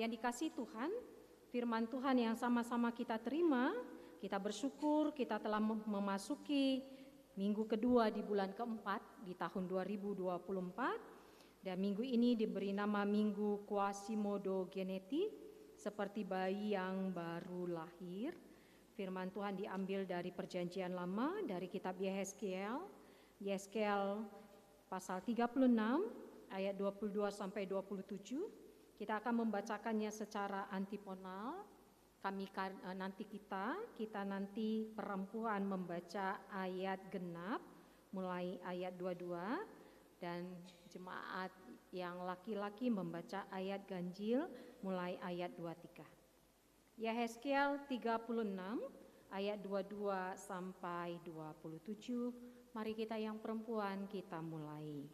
Yang dikasih Tuhan, firman Tuhan yang sama-sama kita terima, kita bersyukur kita telah memasuki minggu kedua di bulan keempat di tahun 2024, dan minggu ini diberi nama Minggu Quasimodo Geneti, seperti bayi yang baru lahir. Firman Tuhan diambil dari Perjanjian Lama, dari kitab Yehezkiel pasal 36 ayat 22 sampai 27. Kita akan membacakannya secara antifonal. Kita nanti perempuan membaca ayat genap mulai ayat 22, dan jemaat yang laki-laki membaca ayat ganjil mulai ayat 23. Yehezkiel 36 ayat 22 sampai 27. Mari kita yang perempuan kita mulai.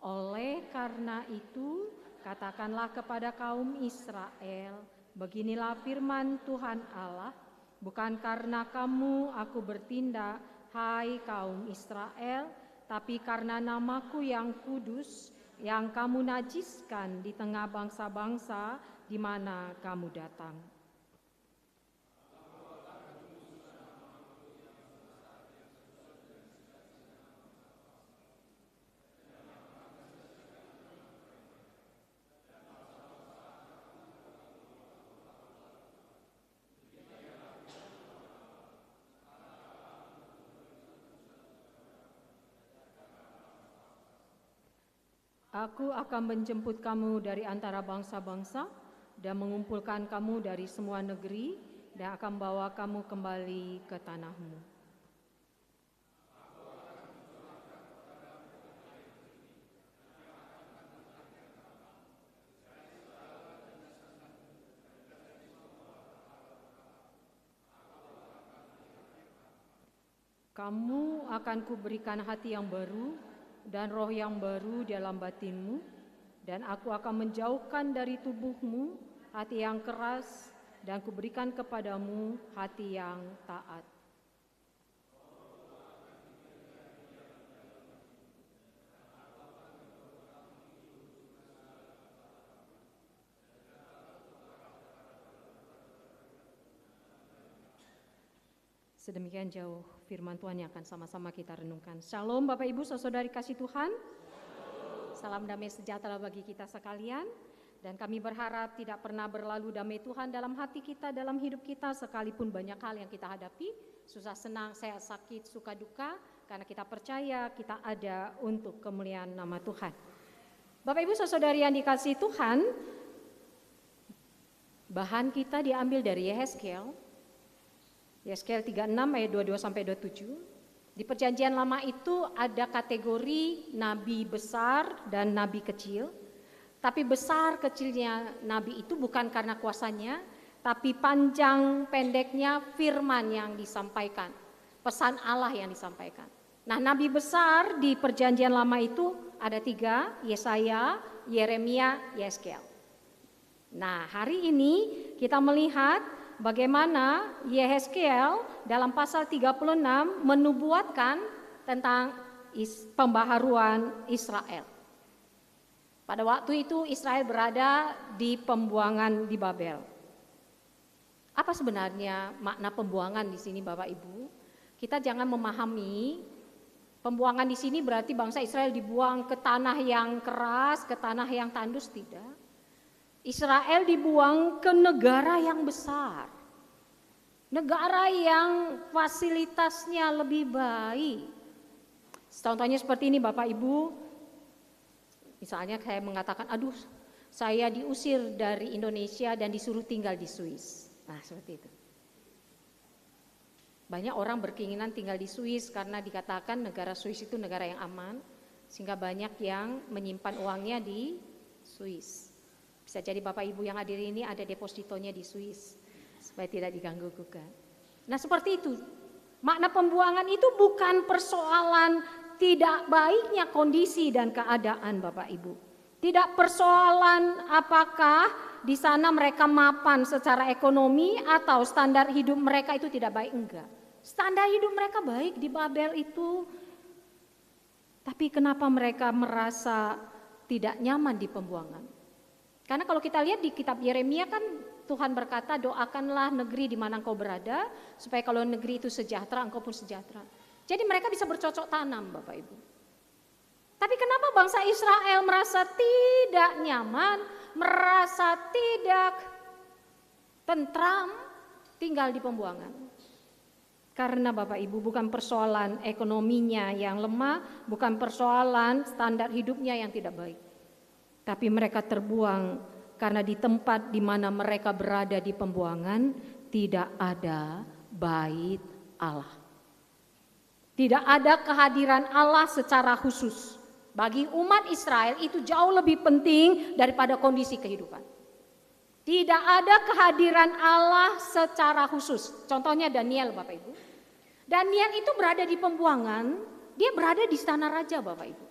Oleh karena itu, katakanlah kepada kaum Israel, beginilah firman Tuhan Allah, bukan karena kamu aku bertindak, hai kaum Israel, tapi karena namaku yang kudus, yang kamu najiskan di tengah bangsa-bangsa di mana kamu datang. Aku akan menjemput kamu dari antara bangsa-bangsa dan mengumpulkan kamu dari semua negeri dan akan bawa kamu kembali ke tanahmu. Kamu akan kuberikan hati yang baru dan roh yang baru dalam batinmu, dan aku akan menjauhkan dari tubuhmu hati yang keras, dan kuberikan kepadamu hati yang taat. Sedemikian jauh firman Tuhan yang akan sama-sama kita renungkan. Shalom Bapak Ibu saudari kasih Tuhan. Salam damai sejahtera bagi kita sekalian. Dan kami berharap tidak pernah berlalu damai Tuhan dalam hati kita, dalam hidup kita, sekalipun banyak hal yang kita hadapi, susah senang, sehat sakit, suka duka, karena kita percaya kita ada untuk kemuliaan nama Tuhan. Bapak Ibu saudari yang dikasih Tuhan, bahan kita diambil dari Yehezkiel 36 ayat 22 sampai 27. Di Perjanjian Lama itu ada kategori nabi besar dan nabi kecil. Tapi besar kecilnya nabi itu bukan karena kuasanya, tapi panjang pendeknya firman yang disampaikan, pesan Allah yang disampaikan. Nah, nabi besar di Perjanjian Lama itu ada 3, Yesaya, Yeremia, Yehezkiel. Nah, hari ini kita melihat bagaimana Yehezkiel dalam pasal 36 menubuatkan tentang pembaharuan Israel. Pada waktu itu Israel berada di pembuangan di Babel. Apa sebenarnya makna pembuangan di sini Bapak Ibu? Kita jangan memahami pembuangan di sini berarti bangsa Israel dibuang ke tanah yang keras, ke tanah yang tandus, tidak. Israel dibuang ke negara yang besar, negara yang fasilitasnya lebih baik. Contohnya seperti ini Bapak Ibu, misalnya saya mengatakan, aduh saya diusir dari Indonesia dan disuruh tinggal di Swiss. Nah seperti itu. Banyak orang berkeinginan tinggal di Swiss karena dikatakan negara Swiss itu negara yang aman, sehingga banyak yang menyimpan uangnya di Swiss. Bisa jadi Bapak Ibu yang hadir ini ada depositonya di Swiss supaya tidak diganggu gugat. Nah seperti itu. Makna pembuangan itu bukan persoalan tidak baiknya kondisi dan keadaan Bapak Ibu. Tidak persoalan apakah di sana mereka mapan secara ekonomi atau standar hidup mereka itu tidak baik, enggak. Standar hidup mereka baik di Babel itu. Tapi kenapa mereka merasa tidak nyaman di pembuangan? Karena kalau kita lihat di kitab Yeremia kan Tuhan berkata, doakanlah negeri di mana engkau berada, supaya kalau negeri itu sejahtera, engkau pun sejahtera. Jadi mereka bisa bercocok tanam, Bapak Ibu. Tapi kenapa bangsa Israel merasa tidak nyaman, merasa tidak tentram tinggal di pembuangan? Karena Bapak Ibu bukan persoalan ekonominya yang lemah, bukan persoalan standar hidupnya yang tidak baik. Tapi mereka terbuang karena di tempat di mana mereka berada di pembuangan tidak ada bait Allah. Tidak ada kehadiran Allah secara khusus. Bagi umat Israel itu jauh lebih penting daripada kondisi kehidupan. Tidak ada kehadiran Allah secara khusus. Contohnya Daniel, Bapak Ibu. Daniel itu berada di pembuangan, dia berada di istana raja, Bapak Ibu.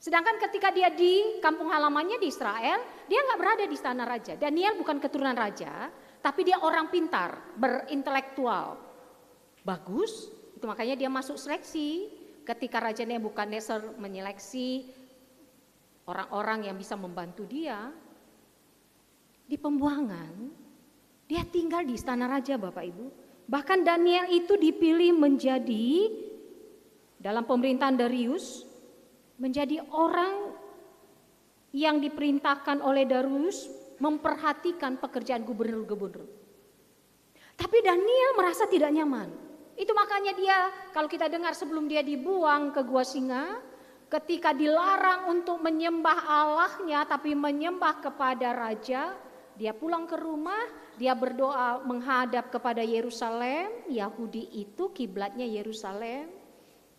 Sedangkan ketika dia di kampung halamannya di Israel, dia nggak berada di istana raja. Daniel bukan keturunan raja, tapi dia orang pintar, berintelektual, bagus. Itu makanya dia masuk seleksi. Ketika Raja Nebukadnezar menyeleksi orang-orang yang bisa membantu dia, di pembuangan, dia tinggal di istana raja, Bapak Ibu. Bahkan Daniel itu dipilih menjadi dalam pemerintahan Darius, menjadi orang yang diperintahkan oleh Darius memperhatikan pekerjaan gubernur-gubernur. Tapi Daniel merasa tidak nyaman. Itu makanya dia, kalau kita dengar sebelum dia dibuang ke gua singa, ketika dilarang untuk menyembah Allahnya tapi menyembah kepada raja, dia pulang ke rumah, dia berdoa menghadap kepada Yerusalem. Yahudi itu kiblatnya Yerusalem,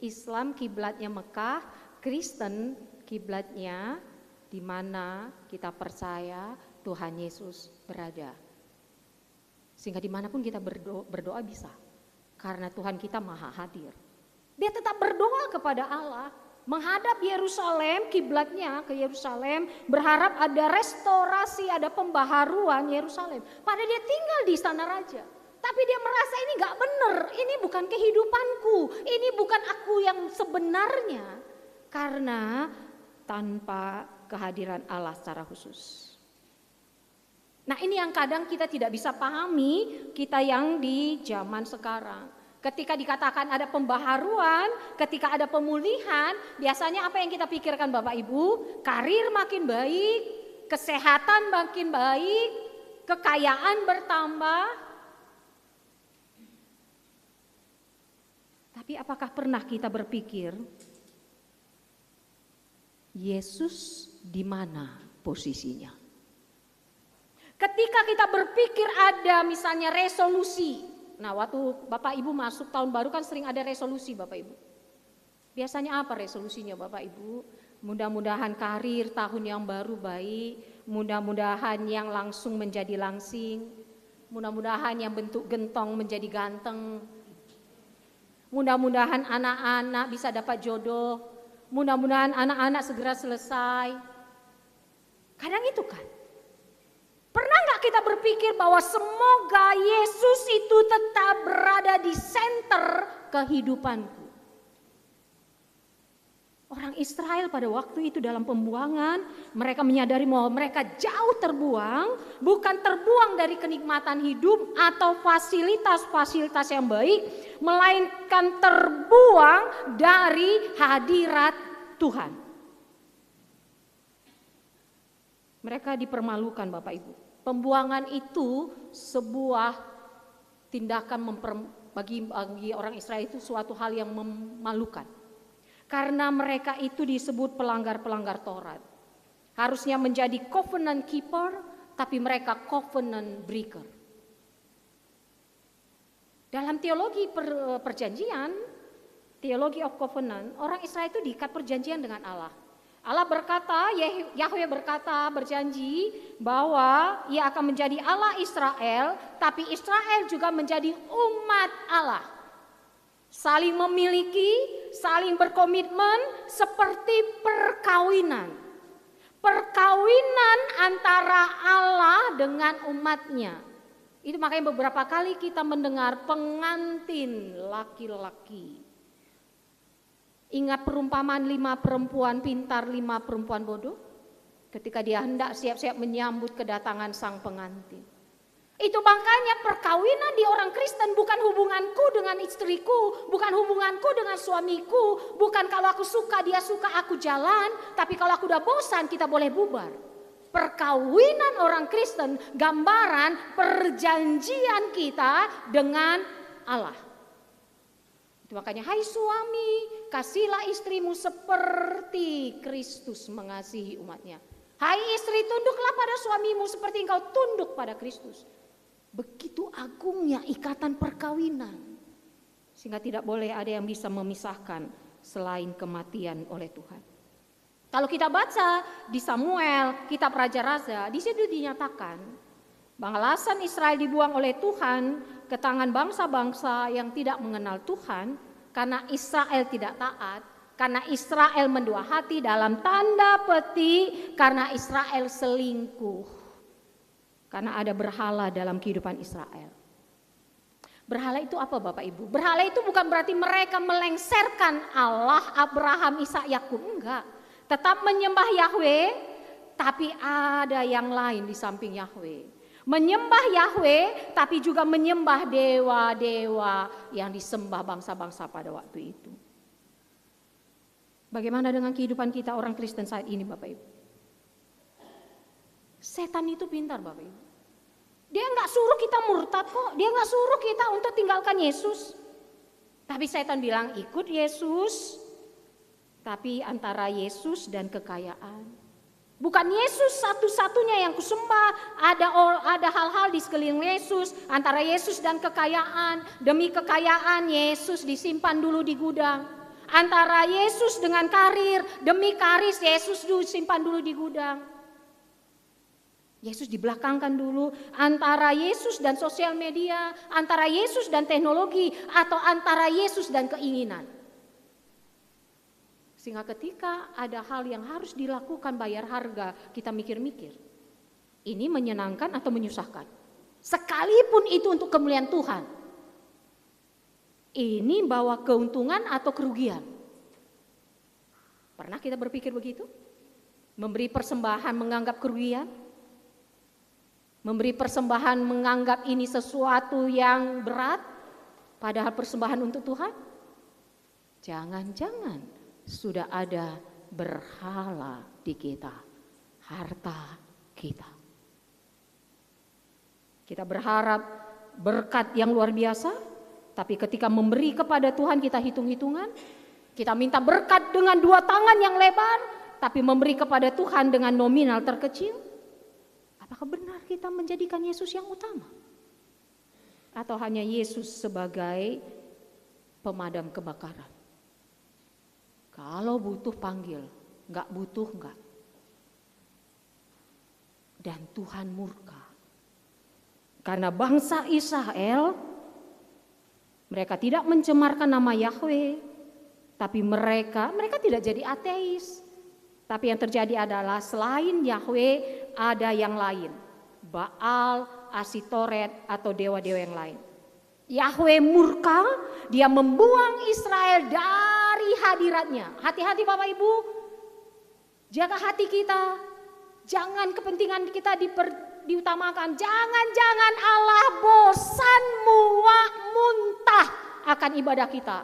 Islam kiblatnya Mekah, Kristen kiblatnya di mana kita percaya Tuhan Yesus berada. Sehingga dimanapun kita berdoa bisa. Karena Tuhan kita maha hadir. Dia tetap berdoa kepada Allah. Menghadap Yerusalem, kiblatnya ke Yerusalem. Berharap ada restorasi, ada pembaharuan Yerusalem. Padahal dia tinggal di istana raja. Tapi dia merasa ini gak benar. Ini bukan kehidupanku. Ini bukan aku yang sebenarnya. Karena tanpa kehadiran Allah secara khusus. Nah ini yang kadang kita tidak bisa pahami, kita yang di zaman sekarang. Ketika dikatakan ada pembaharuan, ketika ada pemulihan, biasanya apa yang kita pikirkan Bapak Ibu? Karir makin baik, kesehatan makin baik, kekayaan bertambah. Tapi apakah pernah kita berpikir, Yesus di mana posisinya? Ketika kita berpikir ada misalnya resolusi. Nah waktu Bapak Ibu masuk tahun baru kan sering ada resolusi Bapak Ibu. Biasanya apa resolusinya Bapak Ibu? Mudah-mudahan karir tahun yang baru baik. Mudah-mudahan yang langsung menjadi langsing. Mudah-mudahan yang bentuk gentong menjadi ganteng. Mudah-mudahan anak-anak bisa dapat jodoh. Mudah-mudahan anak-anak segera selesai. Kadang itu kan. Pernah gak kita berpikir bahwa semoga Yesus itu tetap berada di center kehidupanku? Orang Israel pada waktu itu dalam pembuangan, mereka menyadari bahwa mereka jauh terbuang, bukan terbuang dari kenikmatan hidup atau fasilitas-fasilitas yang baik, melainkan terbuang dari hadirat Tuhan. Mereka dipermalukan Bapak Ibu. Pembuangan itu sebuah tindakan bagi orang Israel itu suatu hal yang memalukan. Karena mereka itu disebut pelanggar-pelanggar Taurat. Harusnya menjadi covenant keeper, tapi mereka covenant breaker. Dalam teologi perjanjian, teologi of covenant, orang Israel itu diikat perjanjian dengan Allah. Allah berkata, Yahweh berkata, berjanji bahwa ia akan menjadi Allah Israel, tapi Israel juga menjadi umat Allah. Saling memiliki, saling berkomitmen seperti perkawinan. Perkawinan antara Allah dengan umatnya. Itu makanya beberapa kali kita mendengar pengantin laki-laki. Ingat perumpamaan 5 perempuan pintar, 5 perempuan bodoh? ketika dia hendak siap-siap menyambut kedatangan sang pengantin. Itu makanya perkawinan di orang Kristen bukan hubunganku dengan istriku, bukan hubunganku dengan suamiku, bukan kalau aku suka dia suka aku jalan, tapi kalau aku udah bosan kita boleh bubar. Perkawinan orang Kristen gambaran perjanjian kita dengan Allah. Itu makanya hai suami, kasihlah istrimu seperti Kristus mengasihi umatnya. Hai istri, tunduklah pada suamimu seperti engkau tunduk pada Kristus. Begitu agungnya ikatan perkawinan. Sehingga tidak boleh ada yang bisa memisahkan selain kematian oleh Tuhan. Kalau kita baca di Samuel, kitab Raja-Raja, di situ dinyatakan banglasan Israel dibuang oleh Tuhan ke tangan bangsa-bangsa yang tidak mengenal Tuhan karena Israel tidak taat, karena Israel mendua hati, dalam tanda petik karena Israel selingkuh. Karena ada berhala dalam kehidupan Israel. Berhala itu apa Bapak Ibu? Berhala itu bukan berarti mereka melengsarkan Allah, Abraham, Ishak, Yakub, enggak. Tetap menyembah Yahweh, tapi ada yang lain di samping Yahweh. Menyembah Yahweh, tapi juga menyembah dewa-dewa yang disembah bangsa-bangsa pada waktu itu. Bagaimana dengan kehidupan kita orang Kristen saat ini Bapak Ibu? Setan itu pintar Bapak Ibu. Dia nggak suruh kita murtad kok, dia nggak suruh kita untuk tinggalkan Yesus. Tapi setan bilang ikut Yesus, tapi antara Yesus dan kekayaan. Bukan Yesus satu-satunya yang kusembah, ada hal-hal di sekeliling Yesus, antara Yesus dan kekayaan. Demi kekayaan Yesus disimpan dulu di gudang. Antara Yesus dengan karir, demi karir Yesus disimpan dulu di gudang. Yesus dibelakangkan dulu, antara Yesus dan sosial media, antara Yesus dan teknologi, atau antara Yesus dan keinginan. Sehingga ketika ada hal yang harus dilakukan bayar harga, kita mikir-mikir. Ini menyenangkan atau menyusahkan? Sekalipun itu untuk kemuliaan Tuhan. Ini bawa keuntungan atau kerugian? Pernah kita berpikir begitu? Memberi persembahan menganggap kerugian? Memberi persembahan menganggap ini sesuatu yang berat, padahal persembahan untuk Tuhan? Jangan-jangan sudah ada berhala di kita, harta kita. Kita berharap berkat yang luar biasa, tapi ketika memberi kepada Tuhan kita hitung-hitungan. Kita minta berkat dengan 2 tangan yang lebar, tapi memberi kepada Tuhan dengan nominal terkecil. Apakah benar kita menjadikan Yesus yang utama? Atau hanya Yesus sebagai pemadam kebakaran? Kalau butuh panggil, enggak butuh enggak. Dan Tuhan murka. Karena bangsa Israel, mereka tidak mencemarkan nama Yahweh, tapi mereka tidak jadi ateis. Tapi yang terjadi adalah selain Yahweh ada yang lain. Baal, Asitoret atau dewa-dewa yang lain. Yahweh murka, dia membuang Israel dari hadiratnya. Hati-hati Bapak Ibu, jaga hati kita. Jangan kepentingan kita diutamakan. Jangan-jangan Allah bosan muak muntah akan ibadah kita.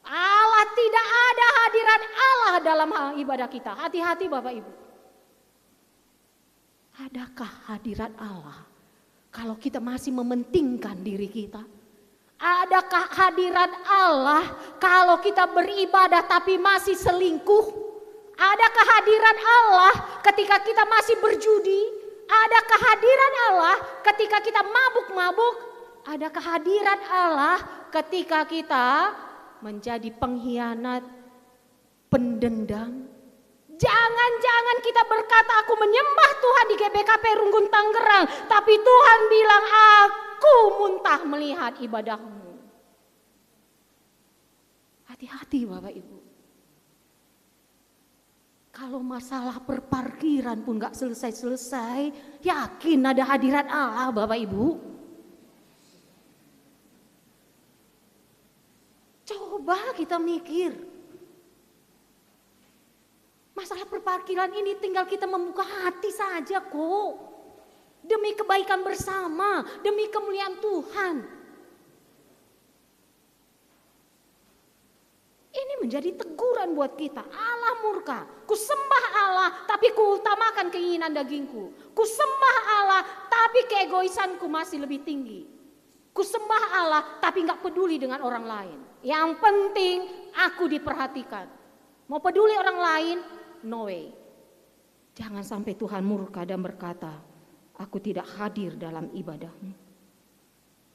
Allah tidak ada hadirat Allah dalam ibadah kita. Hati-hati Bapak Ibu. Adakah hadirat Allah kalau kita masih mementingkan diri kita? Adakah hadirat Allah kalau kita beribadah tapi masih selingkuh? Adakah hadirat Allah ketika kita masih berjudi? Adakah hadirat Allah ketika kita mabuk-mabuk? Adakah hadirat Allah ketika kita menjadi pengkhianat, pendendam? Jangan-jangan kita berkata aku menyembah Tuhan di GBKP Runggun Tangerang, tapi Tuhan bilang aku muntah melihat ibadahmu. Hati-hati Bapak Ibu. Kalau masalah perparkiran pun gak selesai-selesai, yakin ada hadirat Allah Bapak Ibu? Coba kita mikir. Masalah perparkiran ini tinggal kita membuka hati saja kok. Demi kebaikan bersama, demi kemuliaan Tuhan. Ini menjadi teguran buat kita. Allah murka. Ku sembah Allah tapi ku utamakan keinginan dagingku. Ku sembah Allah tapi keegoisanku masih lebih tinggi. Ku sembah Allah tapi gak peduli dengan orang lain. Yang penting aku diperhatikan. Mau peduli orang lain? No way. Jangan sampai Tuhan murka dan berkata, aku tidak hadir dalam ibadahmu.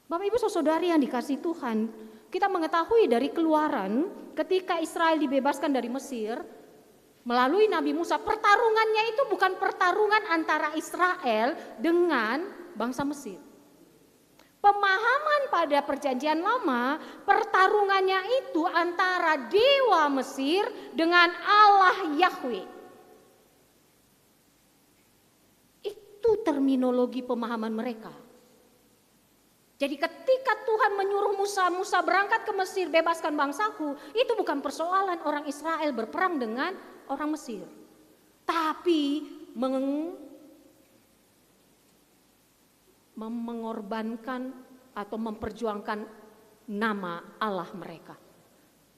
Bapak Ibu saudari yang dikasihi Tuhan, kita mengetahui dari Keluaran ketika Israel dibebaskan dari Mesir melalui Nabi Musa, pertarungannya itu bukan pertarungan antara Israel dengan bangsa Mesir. Pemahaman pada perjanjian lama, pertarungannya itu antara dewa Mesir dengan Allah Yahweh. Itu terminologi pemahaman mereka. Jadi ketika Tuhan menyuruh Musa berangkat ke Mesir, bebaskan bangsaku, itu bukan persoalan orang Israel berperang dengan orang Mesir. Tapi mengorbankan atau memperjuangkan nama Allah mereka.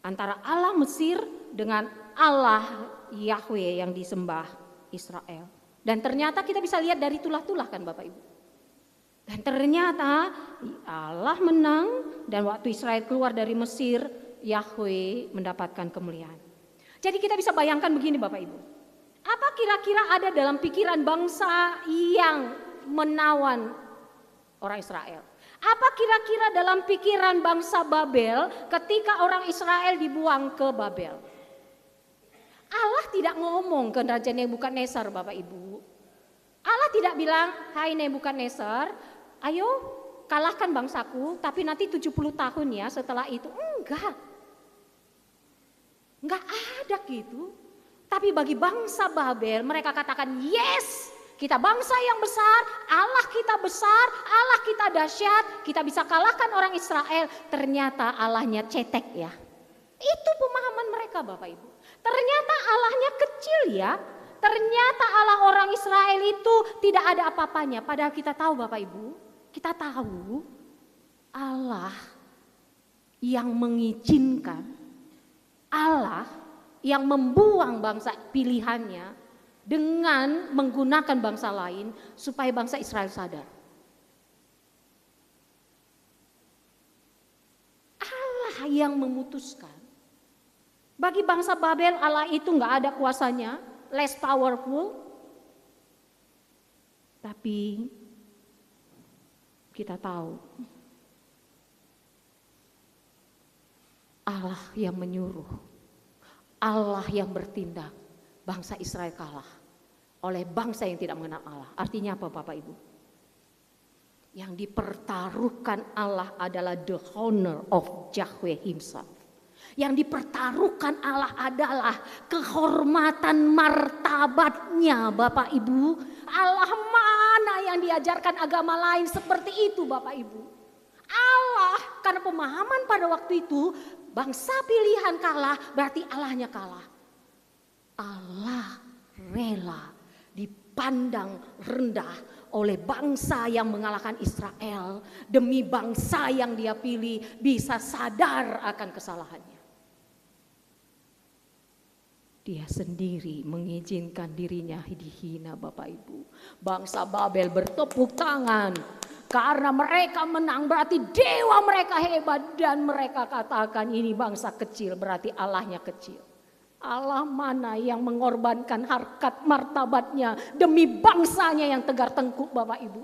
Antara Allah Mesir dengan Allah Yahweh yang disembah Israel. Dan ternyata kita bisa lihat dari tulah-tulah kan Bapak Ibu. Dan ternyata Allah menang dan waktu Israel keluar dari Mesir, Yahweh mendapatkan kemuliaan. Jadi kita bisa bayangkan begini Bapak Ibu. Apa kira-kira ada dalam pikiran bangsa yang menawan orang Israel? Apa kira-kira dalam pikiran bangsa Babel ketika orang Israel dibuang ke Babel? Allah tidak ngomong ke Raja Nebukadnezar Bapak Ibu. Allah tidak bilang, hai Nebukadnezar, ayo kalahkan bangsaku tapi nanti 70 tahun ya setelah itu. Enggak ada gitu. Tapi bagi bangsa Babel mereka katakan yes. Kita bangsa yang besar, Allah kita besar, Allah kita dahsyat, kita bisa kalahkan orang Israel. Ternyata Allahnya cetek ya. Itu pemahaman mereka Bapak Ibu. Ternyata Allahnya kecil ya. Ternyata Allah orang Israel itu tidak ada apa-apanya. Padahal kita tahu Bapak Ibu, kita tahu Allah yang mengizinkan, Allah yang membuang bangsa pilihannya dengan menggunakan bangsa lain supaya bangsa Israel sadar. Allah yang memutuskan. Bagi bangsa Babel Allah itu gak ada kuasanya, less powerful. Tapi kita tahu Allah yang menyuruh, Allah yang bertindak. Bangsa Israel kalah oleh bangsa yang tidak mengenal Allah. Artinya apa Bapak Ibu? Yang dipertaruhkan Allah adalah the honor of Yahweh himself. Yang dipertaruhkan Allah adalah kehormatan martabatnya Bapak Ibu. Allah mana yang diajarkan agama lain seperti itu Bapak Ibu. Allah karena pemahaman pada waktu itu bangsa pilihan kalah berarti Allahnya kalah. Allah rela dipandang rendah oleh bangsa yang mengalahkan Israel demi bangsa yang dia pilih bisa sadar akan kesalahannya. Dia sendiri mengizinkan dirinya dihina Bapak Ibu. Bangsa Babel bertepuk tangan karena mereka menang berarti dewa mereka hebat dan mereka katakan ini bangsa kecil berarti Allahnya kecil. Allah mana yang mengorbankan harkat martabatnya demi bangsanya yang tegar tengkuk Bapak Ibu.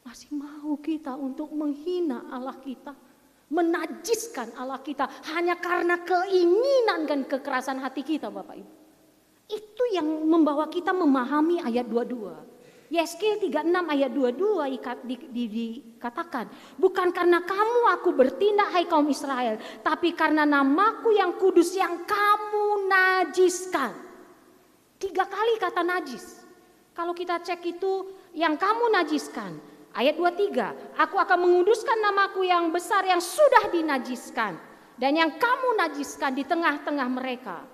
Masih mau kita untuk menghina Allah kita. Menajiskan Allah kita hanya karena keinginan dan kekerasan hati kita Bapak Ibu. Itu yang membawa kita memahami ayat 22. Yeskel 36 ayat 22 dikatakan, bukan karena kamu aku bertindak hai kaum Israel, tapi karena namaku yang kudus yang kamu najiskan. 3 kali kata najis. Kalau kita cek itu yang kamu najiskan. Ayat 23, aku akan menguduskan namaku yang besar yang sudah dinajiskan. dan yang kamu najiskan di tengah-tengah mereka.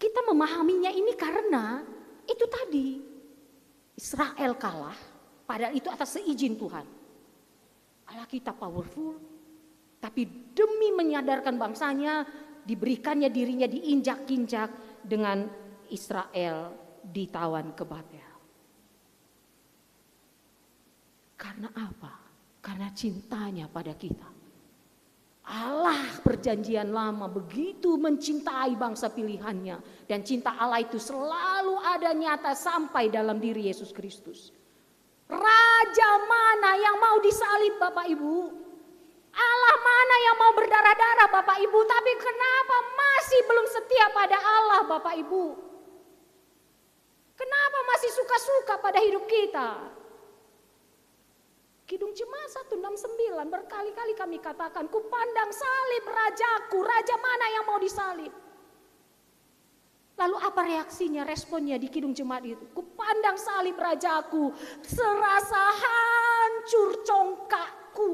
Kita memahaminya ini karena itu tadi, Israel kalah, padahal itu atas seizin Tuhan. Allah kita powerful, tapi demi menyadarkan bangsanya, diberikannya dirinya diinjak-injak dengan Israel ditawan ke Babel. Karena apa? Karena cintanya pada kita. Allah perjanjian lama begitu mencintai bangsa pilihannya. Dan cinta Allah itu selalu ada nyata sampai dalam diri Yesus Kristus. Raja mana yang mau disalib Bapak Ibu? Allah mana yang mau berdarah-darah Bapak Ibu? Tapi kenapa masih belum setia pada Allah Bapak Ibu? Kenapa masih suka-suka pada hidup kita? Kidung Jemaat 169 berkali-kali kami katakan, kupandang salib rajaku, raja mana yang mau disalib? Lalu apa reaksinya, responnya di Kidung Jemaat itu? Kupandang salib rajaku, serasa hancur congkakku.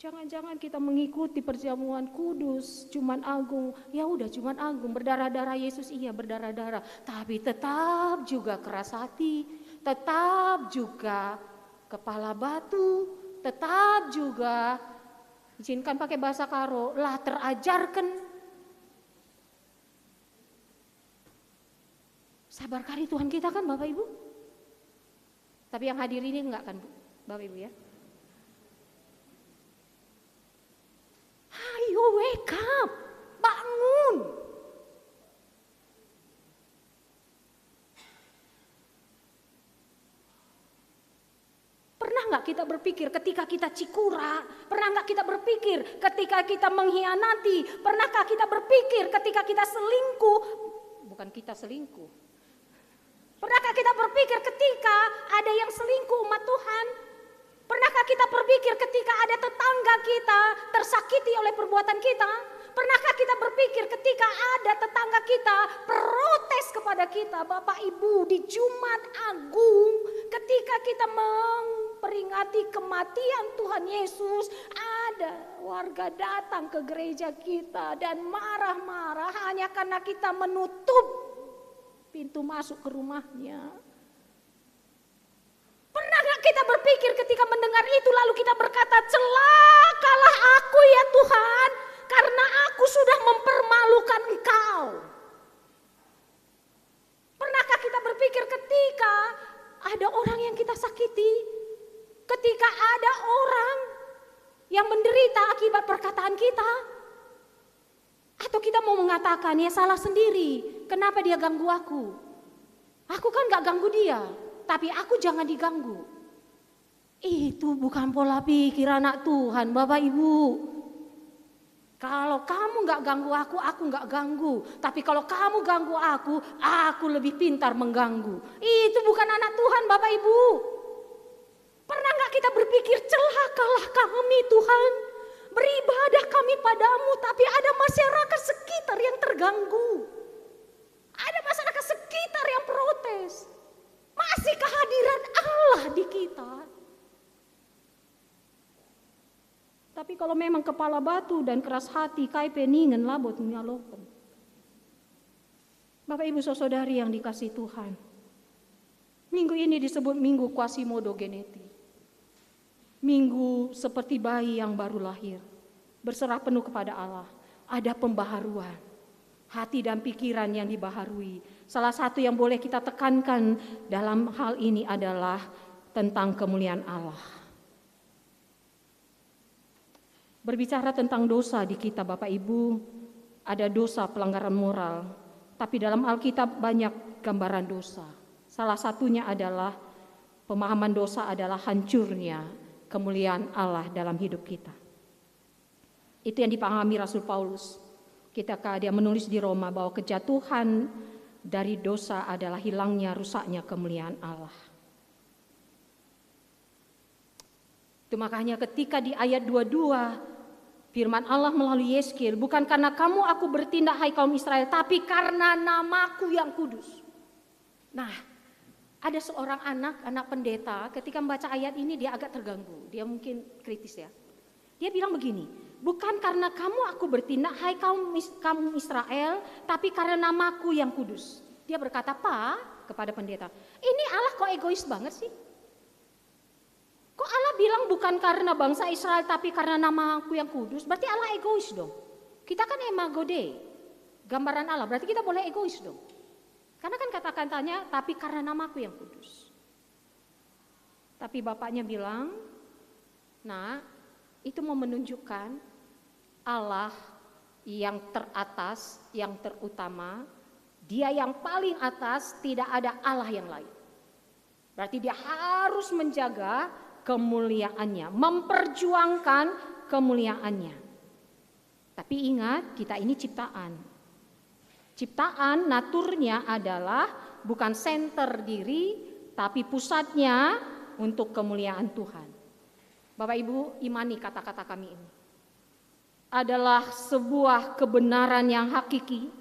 Jangan-jangan kita mengikuti perjamuan kudus, cuman agung, ya udah cuman agung, berdarah-darah Yesus iya berdarah-darah, tapi tetap juga keras hati, tetap juga kepala batu, tetap juga izinkan pakai bahasa karo, lah terajarkan. Sabar kali Tuhan kita kan Bapak Ibu. Tapi yang hadir ini enggak kan Bapak Ibu ya. Ayo wake up, bangun. Pernah nggak kita berpikir ketika kita cikura? Pernah nggak kita berpikir ketika kita mengkhianati? Pernahkah kita berpikir ketika kita selingkuh? Bukan kita selingkuh. Pernahkah kita berpikir ketika ada yang selingkuh umat Tuhan? Pernahkah kita berpikir ketika ada tetangga kita tersakiti oleh perbuatan kita? Pernahkah kita berpikir ketika ada tetangga kita protes kepada kita? Bapak Ibu, di Jumat Agung ketika kita memperingati kematian Tuhan Yesus, ada warga datang ke gereja kita dan marah-marah hanya karena kita menutup pintu masuk ke rumahnya. Pernah gak kita berpikir ketika mendengar itu lalu kita berkata, celakalah aku ya Tuhan, karena aku sudah mempermalukan Engkau. Pernahkah kita berpikir ketika ada orang yang kita sakiti, ketika ada orang yang menderita akibat perkataan kita, atau kita mau mengatakan ya salah sendiri, kenapa dia ganggu aku? Aku kan gak ganggu dia. Tapi aku jangan diganggu. Itu bukan pola pikir anak Tuhan Bapak Ibu. Kalau kamu gak ganggu aku gak ganggu. Tapi kalau kamu ganggu aku lebih pintar mengganggu. Itu bukan anak Tuhan Bapak Ibu. Pernah gak kita berpikir celakalah kami Tuhan. Beribadah kami padamu tapi ada masyarakat sekitar yang terganggu. Ada masyarakat sekitar yang protes. Masih kehadiran Allah di kita. Tapi kalau memang kepala batu dan keras hati, kai peningan labot nyalopen. Bapak Ibu saudari yang dikasih Tuhan. Minggu ini disebut minggu Quasimodo geneti. Minggu seperti bayi yang baru lahir. Berserah penuh kepada Allah. Ada pembaharuan. Hati dan pikiran yang dibaharui. Salah satu yang boleh kita tekankan dalam hal ini adalah tentang kemuliaan Allah. Berbicara tentang dosa di kita Bapak Ibu, ada dosa pelanggaran moral. Tapi dalam Alkitab banyak gambaran dosa. Salah satunya adalah pemahaman dosa adalah hancurnya kemuliaan Allah dalam hidup kita. Itu yang dipahami Rasul Paulus. Ketika dia menulis di Roma bahwa kejatuhan dari dosa adalah hilangnya, rusaknya kemuliaan Allah. Itu makanya ketika di ayat 22 firman Allah melalui Yeskil, bukan karena kamu aku bertindak hai kaum Israel, tapi karena namaku yang kudus. Nah, Ada seorang anak pendeta, ketika membaca ayat ini dia agak terganggu. Dia mungkin kritis ya. Dia bilang begini, bukan karena kamu aku bertindak, hai kaum Israel, tapi karena namaku yang kudus. Dia berkata, Pak, kepada pendeta, ini Allah kok egois banget sih? Kok Allah bilang bukan karena bangsa Israel, tapi karena namaku yang kudus? Berarti Allah egois dong. Kita kan imago Dei, gambaran Allah, berarti kita boleh egois dong. Karena kan kata-katanya, tapi karena namaku yang kudus. Tapi bapaknya bilang, nah itu mau menunjukkan Allah yang teratas, yang terutama, dia yang paling atas, tidak ada Allah yang lain. Berarti dia harus menjaga kemuliaannya, memperjuangkan kemuliaannya. Tapi ingat, kita ini ciptaan. Ciptaan naturnya adalah bukan senter diri, tapi pusatnya untuk kemuliaan Tuhan. Bapak Ibu, imani kata-kata kami ini. Adalah sebuah kebenaran yang hakiki,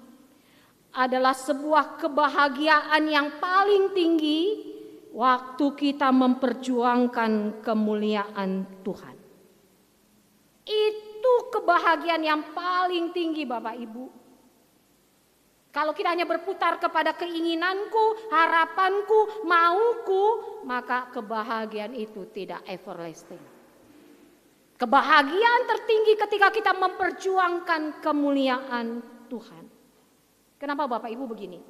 adalah sebuah kebahagiaan yang paling tinggi waktu kita memperjuangkan kemuliaan Tuhan. Itu kebahagiaan yang paling tinggi Bapak Ibu. Kalau kita hanya berputar kepada keinginanku, harapanku, mauku, maka kebahagiaan itu tidak everlasting. Kebahagiaan tertinggi ketika kita memperjuangkan kemuliaan Tuhan. Kenapa Bapak Ibu begini?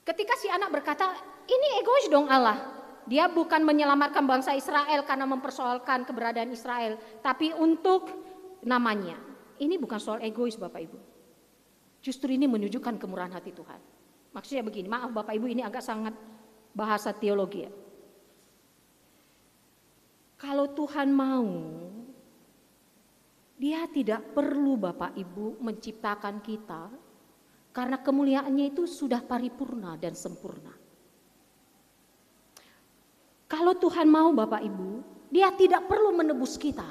Ketika si anak berkata, ini egois dong Allah. Dia bukan menyelamatkan bangsa Israel karena mempersoalkan keberadaan Israel, tapi untuk namanya. Ini bukan soal egois Bapak Ibu. Justru ini menunjukkan kemurahan hati Tuhan. Maksudnya begini, maaf Bapak Ibu ini agak sangat bahasa teologi ya. Kalau Tuhan mau, Dia tidak perlu Bapak Ibu menciptakan kita, karena kemuliaannya itu sudah paripurna dan sempurna. Kalau Tuhan mau Bapak Ibu, Dia tidak perlu menebus kita.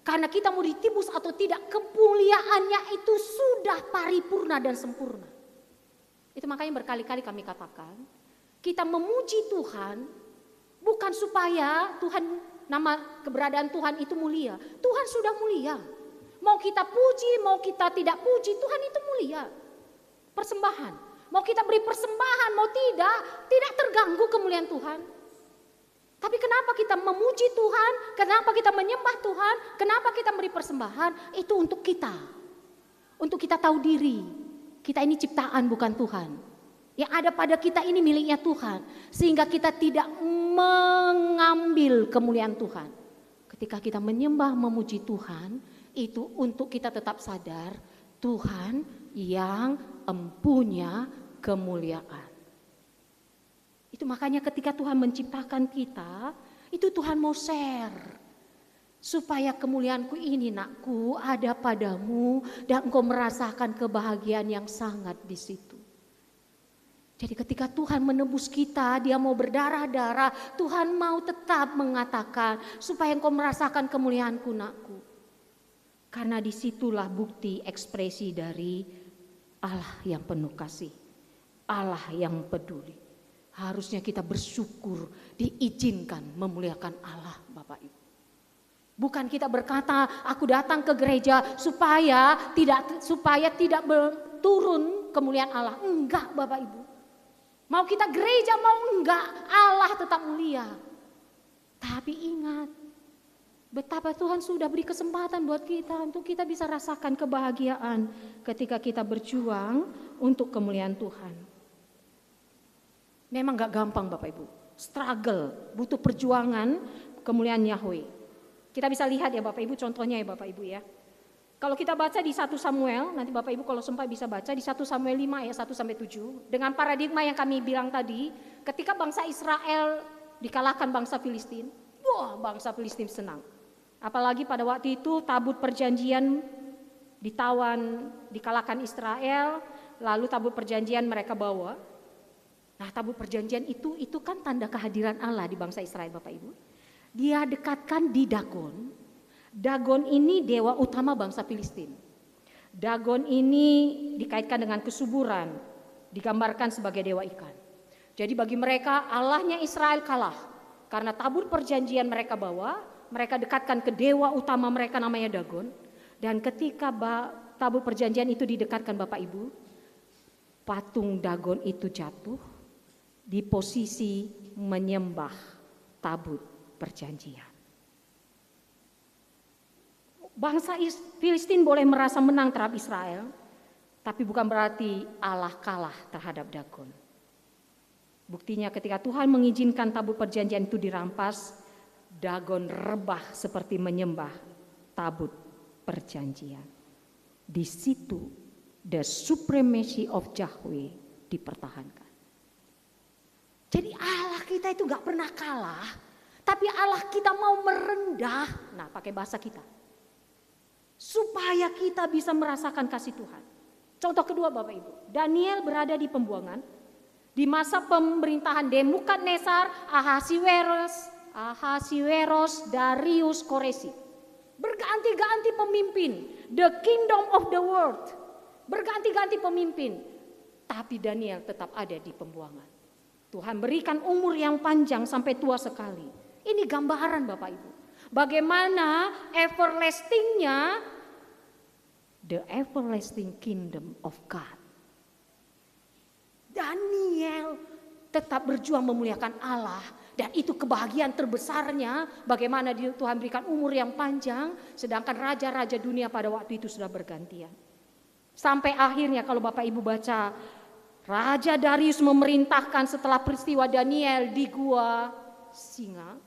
Karena kita mau ditebus atau tidak, kemuliaannya itu sudah paripurna dan sempurna. Itu makanya berkali-kali kami katakan, kita memuji Tuhan bukan supaya Tuhan, nama keberadaan Tuhan itu mulia. Tuhan sudah mulia. Mau kita puji, mau kita tidak puji, Tuhan itu mulia. Persembahan. Mau kita beri persembahan, mau tidak terganggu kemuliaan Tuhan. Tapi kenapa kita memuji Tuhan, kenapa kita menyembah Tuhan, kenapa kita beri persembahan, itu untuk kita. Untuk kita tahu diri, kita ini ciptaan bukan Tuhan. Yang ada pada kita ini miliknya Tuhan. Sehingga kita tidak mengambil kemuliaan Tuhan. Ketika kita menyembah, memuji Tuhan, itu untuk kita tetap sadar, Tuhan yang empunya kemuliaan. Itu makanya ketika Tuhan menciptakan kita, itu Tuhan mau share. Supaya kemuliaanku ini nakku ada padamu dan engkau merasakan kebahagiaan yang sangat di situ. Jadi ketika Tuhan menebus kita, Dia mau berdarah-darah, Tuhan mau tetap mengatakan supaya engkau merasakan kemuliaanku nakku. Karena disitulah bukti ekspresi dari Allah yang penuh kasih, Allah yang peduli. Harusnya kita bersyukur diizinkan memuliakan Allah Bapak Ibu. Bukan kita berkata aku datang ke gereja supaya tidak turun kemuliaan Allah. Enggak Bapak Ibu. Mau kita gereja mau enggak, Allah tetap mulia. Tapi ingat, betapa Tuhan sudah beri kesempatan buat kita untuk kita bisa rasakan kebahagiaan ketika kita berjuang untuk kemuliaan Tuhan. Memang gak gampang Bapak Ibu, struggle, butuh perjuangan kemuliaan Yahweh. Kita bisa lihat ya Bapak Ibu contohnya ya Bapak Ibu ya. Kalau kita baca di 1 Samuel, nanti Bapak Ibu kalau sempat bisa baca di 1 Samuel 5 ayat 1-7. Dengan paradigma yang kami bilang tadi, ketika bangsa Israel dikalahkan bangsa Filistin, wah bangsa Filistin senang. Apalagi pada waktu itu tabut perjanjian dikalahkan Israel, lalu tabut perjanjian mereka bawa. Nah tabut perjanjian itu kan tanda kehadiran Allah di bangsa Israel Bapak Ibu. Dia dekatkan di Dagon. Dagon ini dewa utama bangsa Filistin. Dagon ini dikaitkan dengan kesuburan, digambarkan sebagai dewa ikan. Jadi bagi mereka Allahnya Israel kalah. Karena tabur perjanjian mereka bawa, mereka dekatkan ke dewa utama mereka namanya Dagon. Dan ketika tabur perjanjian itu didekatkan Bapak Ibu, patung Dagon itu jatuh di posisi menyembah tabut perjanjian. Bangsa Filistin boleh merasa menang terhadap Israel, tapi bukan berarti Allah kalah terhadap Dagon. Buktinya ketika Tuhan mengizinkan tabut perjanjian itu dirampas, Dagon rebah seperti menyembah tabut perjanjian. Di situ the supremacy of Yahweh dipertahankan. Jadi Allah kita itu gak pernah kalah, tapi Allah kita mau merendah. Nah, pakai bahasa kita, supaya kita bisa merasakan kasih Tuhan. Contoh kedua Bapak Ibu, Daniel berada di pembuangan di masa pemerintahan Nebukadnezar, Ahasiweros, Darius, Koresi. Berganti-ganti pemimpin, the kingdom of the world. Berganti-ganti pemimpin, tapi Daniel tetap ada di pembuangan. Tuhan berikan umur yang panjang sampai tua sekali. Ini gambaran Bapak Ibu, bagaimana everlastingnya the everlasting kingdom of God. Daniel tetap berjuang memuliakan Allah, dan itu kebahagiaan terbesarnya. Bagaimana Tuhan berikan umur yang panjang, sedangkan raja-raja dunia pada waktu itu sudah bergantian. Sampai akhirnya kalau Bapak Ibu baca, Raja Darius memerintahkan setelah peristiwa Daniel di gua singa.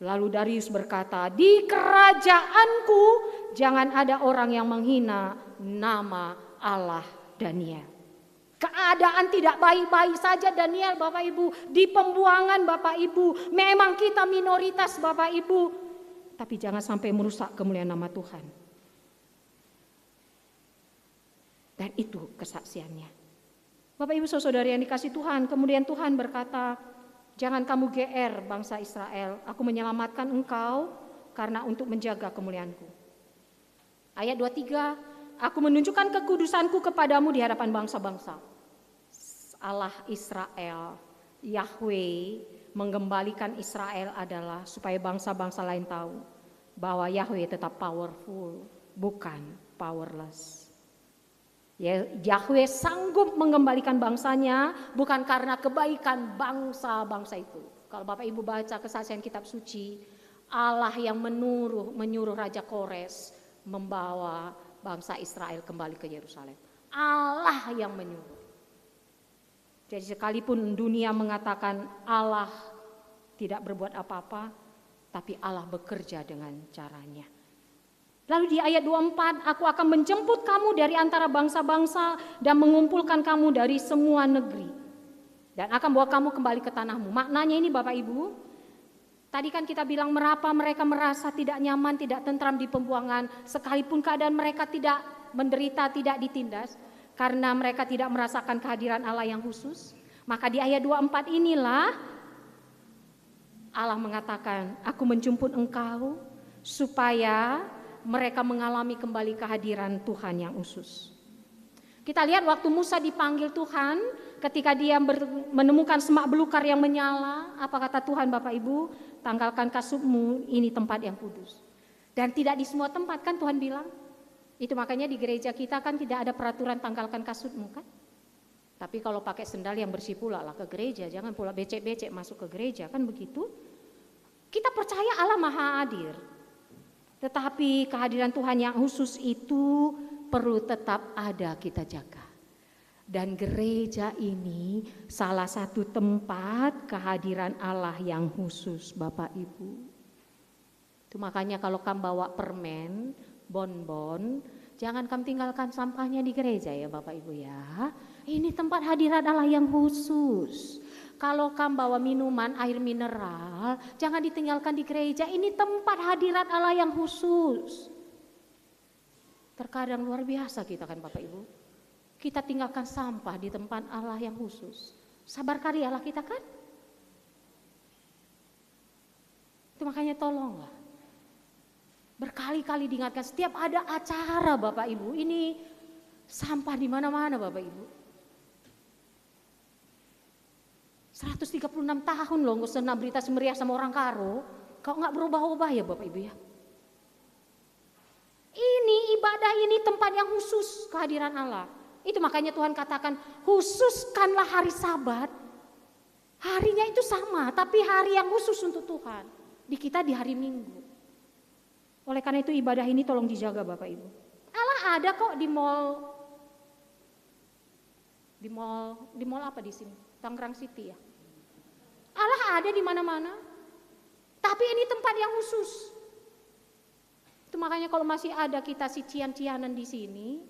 Lalu Darius berkata, di kerajaanku jangan ada orang yang menghina nama Allah Daniel. Keadaan tidak baik-baik saja Daniel Bapak Ibu, di pembuangan Bapak Ibu. Memang kita minoritas Bapak Ibu, tapi jangan sampai merusak kemuliaan nama Tuhan. Dan itu kesaksiannya. Bapak Ibu saudara yang dikasih Tuhan, kemudian Tuhan berkata, jangan kamu GR bangsa Israel, aku menyelamatkan engkau karena untuk menjaga kemuliaanku. Ayat 23, aku menunjukkan kekudusanku kepadamu di hadapan bangsa-bangsa. Allah Israel, Yahweh menggembalikan Israel adalah supaya bangsa-bangsa lain tahu bahwa Yahweh tetap powerful, bukan powerless. Yahweh sanggup mengembalikan bangsanya bukan karena kebaikan bangsa-bangsa itu. Kalau Bapak Ibu baca kesaksian kitab suci, Allah yang menyuruh Raja Kores membawa bangsa Israel kembali ke Yerusalem. Allah yang menyuruh. Jadi sekalipun dunia mengatakan Allah tidak berbuat apa-apa, tapi Allah bekerja dengan caranya. Lalu di ayat 24, aku akan menjemput kamu dari antara bangsa-bangsa dan mengumpulkan kamu dari semua negeri. Dan akan bawa kamu kembali ke tanahmu. Maknanya ini Bapak Ibu, tadi kan kita bilang mereka merasa tidak nyaman, tidak tentram di pembuangan. Sekalipun keadaan mereka tidak menderita, tidak ditindas. Karena mereka tidak merasakan kehadiran Allah yang khusus. Maka di ayat 24 inilah Allah mengatakan, aku menjemput engkau supaya mereka mengalami kembali kehadiran Tuhan yang khusus. Kita lihat waktu Musa dipanggil Tuhan, ketika dia menemukan semak belukar yang menyala, apa kata Tuhan Bapak Ibu? Tanggalkan kasutmu, ini tempat yang kudus. Dan tidak di semua tempat kan Tuhan bilang. Itu makanya di gereja kita kan tidak ada peraturan tanggalkan kasutmu kan. Tapi kalau pakai sendal yang bersih pula lah ke gereja, jangan pula becek-becek masuk ke gereja kan begitu. Kita percaya Allah Maha Hadir. Tetapi kehadiran Tuhan yang khusus itu perlu tetap ada kita jaga. Dan gereja ini salah satu tempat kehadiran Allah yang khusus Bapak Ibu. Itu makanya kalau kamu bawa permen, bonbon, jangan kamu tinggalkan sampahnya di gereja ya Bapak Ibu ya. Ini tempat hadirat Allah yang khusus. Kalau kamu bawa minuman, air mineral, jangan ditinggalkan di gereja. Ini tempat hadirat Allah yang khusus. Terkadang luar biasa kita kan Bapak Ibu. Kita tinggalkan sampah di tempat Allah yang khusus. Sabar kali Allah kita kan. Itu makanya tolonglah. Berkali-kali diingatkan setiap ada acara Bapak Ibu, ini sampah di mana-mana Bapak Ibu. 136 tahun loh ngusena berita semeriah sama orang karo. Kau nggak berubah-ubah ya Bapak Ibu ya. Ini ibadah ini tempat yang khusus kehadiran Allah. Itu makanya Tuhan katakan khususkanlah hari Sabat. Harinya itu sama tapi hari yang khusus untuk Tuhan. Di kita di hari Minggu. Oleh karena itu ibadah ini tolong dijaga Bapak Ibu. Allah ada kok di mall. Di mall apa di sini? Tangerang City ya. Allah ada di mana-mana. Tapi ini tempat yang khusus. Itu makanya kalau masih ada kita si cian-cianan di sini,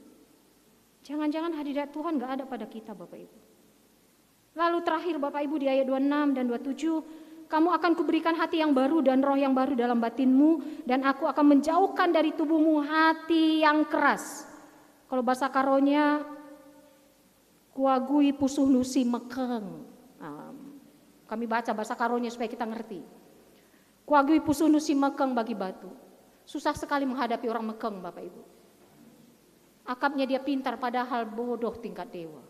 jangan-jangan hadirat Tuhan gak ada pada kita Bapak Ibu. Lalu terakhir Bapak Ibu di ayat 26 dan 27, kamu akan kuberikan hati yang baru dan roh yang baru dalam batinmu, dan aku akan menjauhkan dari tubuhmu hati yang keras. Kalau bahasa karonya, kuagui pusuh nusi mekeng. Kami baca bahasa karonya supaya kita ngerti. Kuagui pusuh nusi mekeng bagi batu. Susah sekali menghadapi orang mekeng Bapak Ibu. Akapnya dia pintar padahal bodoh tingkat dewa.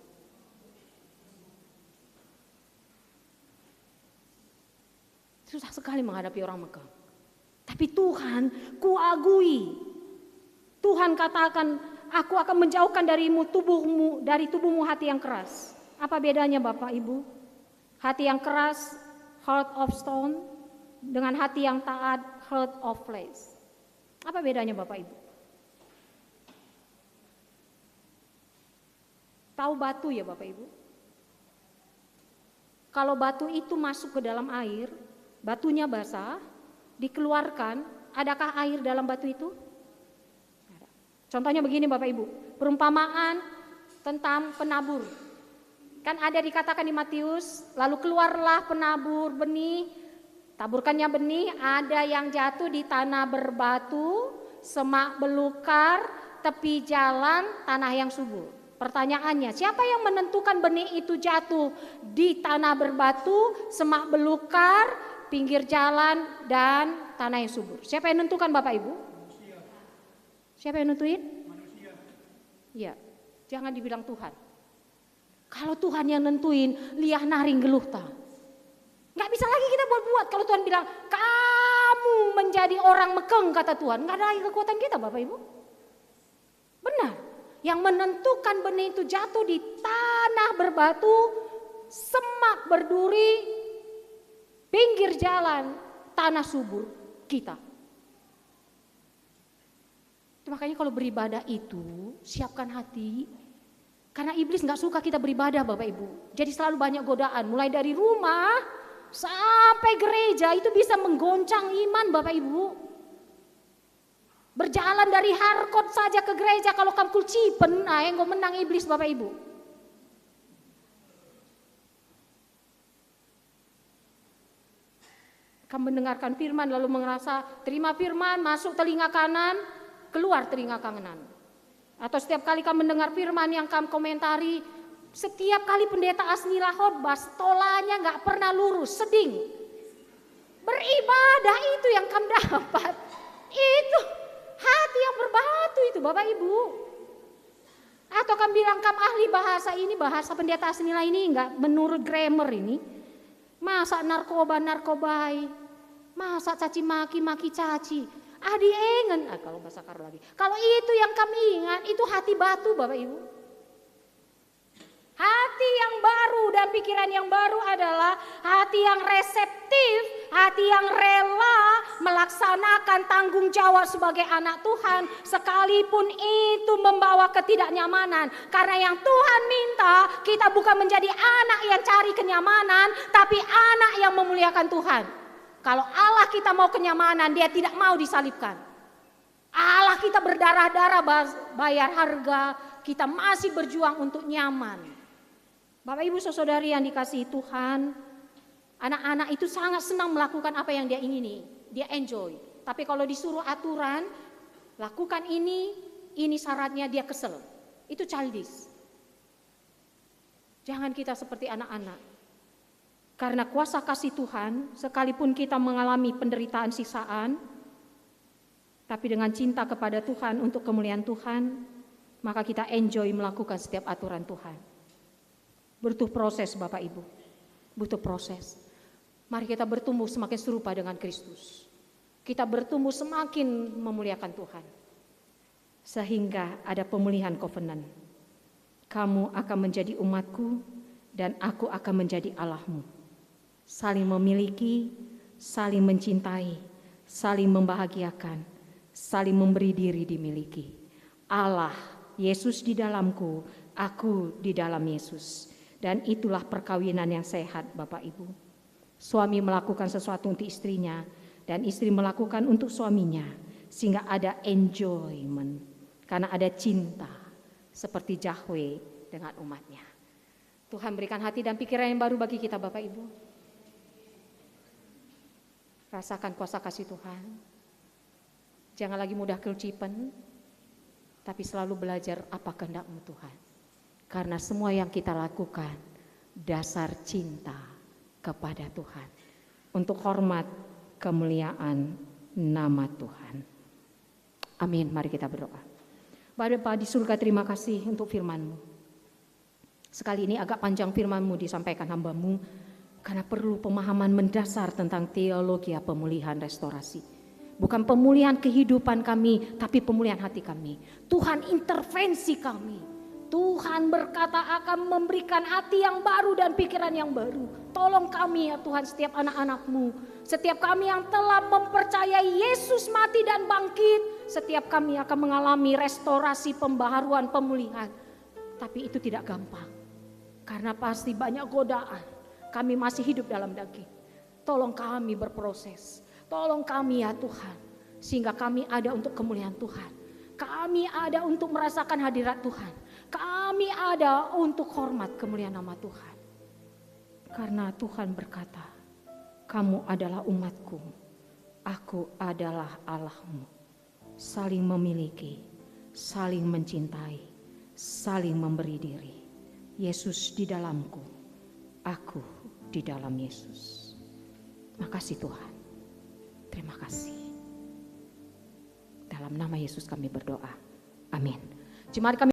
Susah sekali menghadapi orang mekeng. Tapi Tuhan kuagui. Tuhan katakan, aku akan menjauhkan dari tubuhmu hati yang keras. Apa bedanya Bapak Ibu? Hati yang keras, heart of stone, dengan hati yang taat, heart of flesh. Apa bedanya Bapak Ibu? Tahu batu ya Bapak Ibu? Kalau batu itu masuk ke dalam air, batunya basah, dikeluarkan, adakah air dalam batu itu? Contohnya begini Bapak Ibu, perumpamaan tentang penabur. Kan ada dikatakan di Matius, lalu keluarlah penabur benih, taburkannya benih, ada yang jatuh di tanah berbatu, semak belukar, tepi jalan, tanah yang subur. Pertanyaannya, siapa yang menentukan benih itu jatuh di tanah berbatu, semak belukar, pinggir jalan, dan tanah yang subur? Siapa yang menentukan Bapak Ibu? Manusia. Siapa yang nentuin? Manusia. Ya, jangan dibilang Tuhan. Kalau Tuhan yang nentuin, liah naring geluh ta. Gak bisa lagi kita buat-buat. Kalau Tuhan bilang, kamu menjadi orang mekeng kata Tuhan. Gak ada lagi kekuatan kita Bapak Ibu. Benar. Yang menentukan benih itu jatuh di tanah berbatu, semak berduri, pinggir jalan, tanah subur kita. Makanya kalau beribadah itu, siapkan hati. Karena iblis gak suka kita beribadah Bapak Ibu. Jadi selalu banyak godaan. Mulai dari rumah sampai gereja itu bisa menggoncang iman Bapak Ibu. Berjalan dari Harkot saja ke gereja kalau kamu cipen, yang gue menang iblis Bapak Ibu. Kamu mendengarkan firman lalu merasa terima firman, masuk telinga kanan, keluar telinga kanan. Atau setiap kali kamu mendengar firman yang kamu komentari, setiap kali pendeta Asnila khotbah, stolanya gak pernah lurus, seding. Beribadah itu yang kamu dapat. Itu hati yang berbatu itu Bapak Ibu. Atau kamu bilang kamu ahli bahasa ini, bahasa pendeta Asnila ini gak menurut grammar ini. Masa narkobai, masa caci maki caci. Adi engen, kalau bahasa karo lagi. Kalau itu yang kami ingat, itu hati batu Bapak Ibu. Hati yang baru dan pikiran yang baru adalah hati yang reseptif, hati yang rela melaksanakan tanggung jawab sebagai anak Tuhan, sekalipun itu membawa ketidaknyamanan. Karena yang Tuhan minta, kita bukan menjadi anak yang cari kenyamanan, tapi anak yang memuliakan Tuhan. Kalau Allah kita mau kenyamanan, dia tidak mau disalibkan. Allah kita berdarah-darah bayar harga, kita masih berjuang untuk nyaman. Bapak Ibu saudari yang dikasihi Tuhan, anak-anak itu sangat senang melakukan apa yang dia ingini, dia enjoy. Tapi kalau disuruh aturan, lakukan ini syaratnya, dia kesel. Itu childish. Jangan kita seperti anak-anak. Karena kuasa kasih Tuhan, sekalipun kita mengalami penderitaan siksaan, tapi dengan cinta kepada Tuhan untuk kemuliaan Tuhan, maka kita enjoy melakukan setiap aturan Tuhan. Butuh proses Bapak Ibu. butuh proses. Mari kita bertumbuh semakin serupa dengan Kristus. Kita bertumbuh semakin memuliakan Tuhan. Sehingga ada pemulihan covenant. Kamu akan menjadi umatku dan aku akan menjadi Allahmu. Saling memiliki, saling mencintai, saling membahagiakan, saling memberi diri dimiliki. Allah, Yesus di dalamku, aku di dalam Yesus. Dan itulah perkawinan yang sehat, Bapak Ibu. Suami melakukan sesuatu untuk istrinya dan istri melakukan untuk suaminya, sehingga ada enjoyment, karena ada cinta seperti Yahweh dengan umatnya. Tuhan berikan hati dan pikiran yang baru bagi kita, Bapak Ibu. Rasakan kuasa kasih Tuhan. Jangan lagi mudah kelcipan, tapi selalu belajar apa kehendak-Mu Tuhan. Karena semua yang kita lakukan dasar cinta kepada Tuhan. Untuk hormat kemuliaan nama Tuhan. Amin, mari kita berdoa. Bapa di surga, terima kasih untuk firman-Mu. Sekali ini agak panjang firman-Mu disampaikan hamba-Mu, karena perlu pemahaman mendasar tentang teologi pemulihan restorasi. Bukan pemulihan kehidupan kami, tapi pemulihan hati kami. Tuhan intervensi kami. Tuhan berkata akan memberikan hati yang baru dan pikiran yang baru. Tolong kami ya Tuhan, setiap anak-anak-Mu. Setiap kami yang telah mempercayai Yesus mati dan bangkit. Setiap kami akan mengalami restorasi, pembaharuan, pemulihan. Tapi itu tidak gampang. Karena pasti banyak godaan. Kami masih hidup dalam daging. Tolong kami berproses. Tolong kami ya Tuhan. Sehingga kami ada untuk kemuliaan Tuhan. Kami ada untuk merasakan hadirat Tuhan. Kami ada untuk hormat kemuliaan nama Tuhan. Karena Tuhan berkata, kamu adalah umatku, aku adalah Allahmu. Saling memiliki, saling mencintai, saling memberi diri. Yesus di dalamku, aku di dalam Yesus. Makasih Tuhan, terima kasih. Dalam nama Yesus kami berdoa, amin. Jemaat kami